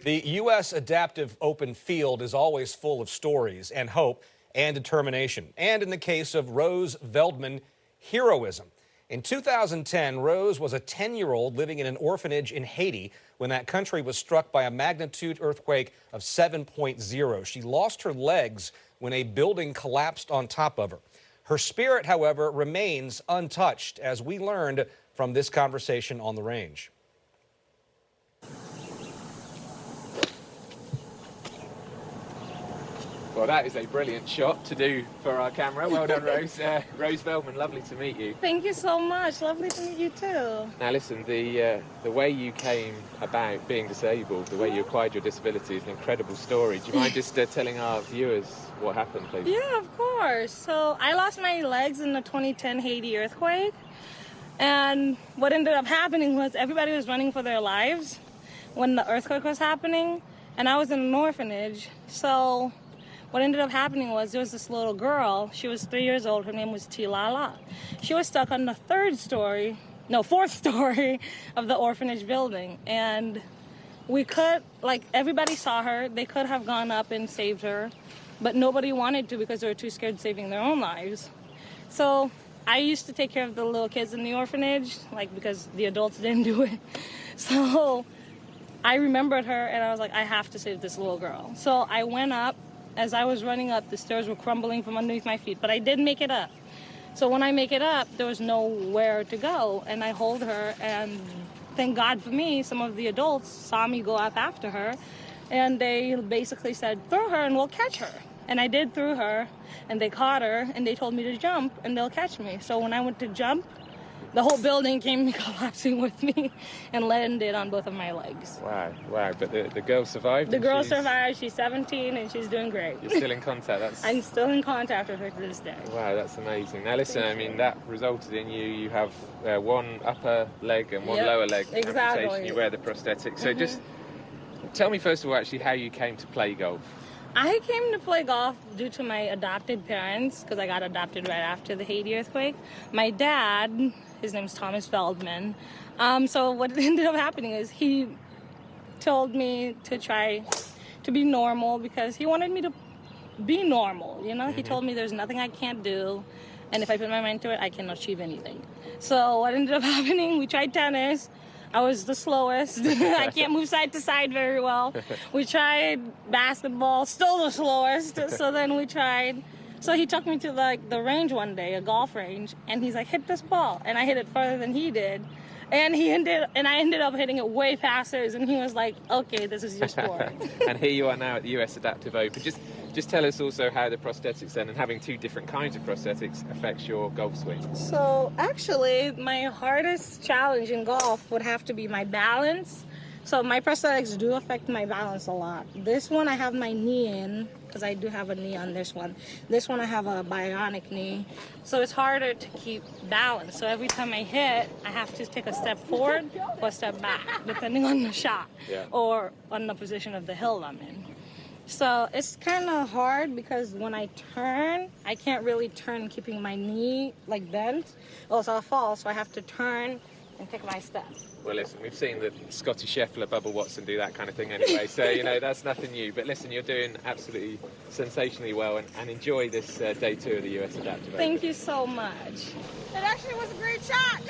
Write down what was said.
The U.S. Adaptive Open Field is always full of stories and hope and determination. And in the case of Rose Veldman, heroism. In 2010, Rose was a 10-year-old living in an orphanage in Haiti when that country was struck by a magnitude earthquake of 7.0. She lost her legs when a building collapsed on top of her. Her spirit, however, remains untouched, as we learned from this conversation on the range. Well, that is a brilliant shot to do for our camera. Well done, Rose. Rose Veldman, lovely to meet you. Thank you so much. Lovely to meet you too. Now, listen, the way you came about being disabled, the way you acquired your disability is an incredible story. Do you mind just telling our viewers what happened, please? Yeah, of course. So I lost my legs in the 2010 Haiti earthquake. And what ended up happening was everybody was running for their lives when the earthquake was happening. And I was in an orphanage. So what ended up happening was there was this little girl. She was 3 years old. Her name was Tilala. She was stuck on the fourth story of the orphanage building. And we could, everybody saw her. They could have gone up and saved her, but nobody wanted to because they were too scared saving their own lives. So I used to take care of the little kids in the orphanage, because the adults didn't do it. So I remembered her and I was like, I have to save this little girl. So I went up. As I was running up, the stairs were crumbling from underneath my feet, but I did make it up. So when I make it up, there was nowhere to go, and I hold her, and thank God for me, some of the adults saw me go up after her, and they basically said, throw her and we'll catch her. And I did throw her, and they caught her, and they told me to jump, and they'll catch me. So when I went to jump, the whole building came collapsing with me and landed on both of my legs. Wow. But the girl survived? The girl survived. She's 17 and she's doing great. You're still in contact? I'm still in contact with her to this day. Wow, that's amazing. Now listen, that resulted in you have one upper leg and one lower leg amputation. You wear the prosthetic. So just tell me first of all actually how you came to play golf. I came to play golf due to my adopted parents, because I got adopted right after the Haiti earthquake. My dad, his name's Rose Veldman. So what ended up happening is he told me to try to be normal because he wanted me to be normal, He told me there's nothing I can't do, and if I put my mind to it, I can achieve anything. So what ended up happening, we tried tennis. I was the slowest. I can't move side to side very well. We tried basketball, still the slowest. So then we tried. So he took me to the range one day, a golf range, and he's like, hit this ball. And I hit it farther than he did. And I ended up hitting it way past his, and he was like, okay, this is your sport. And here you are now at the US Adaptive Open. Just tell us also how the prosthetics then, and having two different kinds of prosthetics, affects your golf swing. So actually, my hardest challenge in golf would have to be my balance. So my prosthetics do affect my balance a lot. This one I have my knee in, because I do have a knee on this one. This one I have a bionic knee. So it's harder to keep balance. So every time I hit, I have to take a step forward or a step back, depending on the shot or on the position of the hill I'm in. So it's kind of hard because when I turn, I can't really turn keeping my knee bent, or else I'll fall. So I have to turn and take my step. Well, listen, we've seen the Scotty Scheffler, Bubba Watson do that kind of thing anyway, so, that's nothing new. But listen, you're doing absolutely sensationally well, and enjoy this day two of the US Adaptive Open. Thank you so much. It actually was a great shot.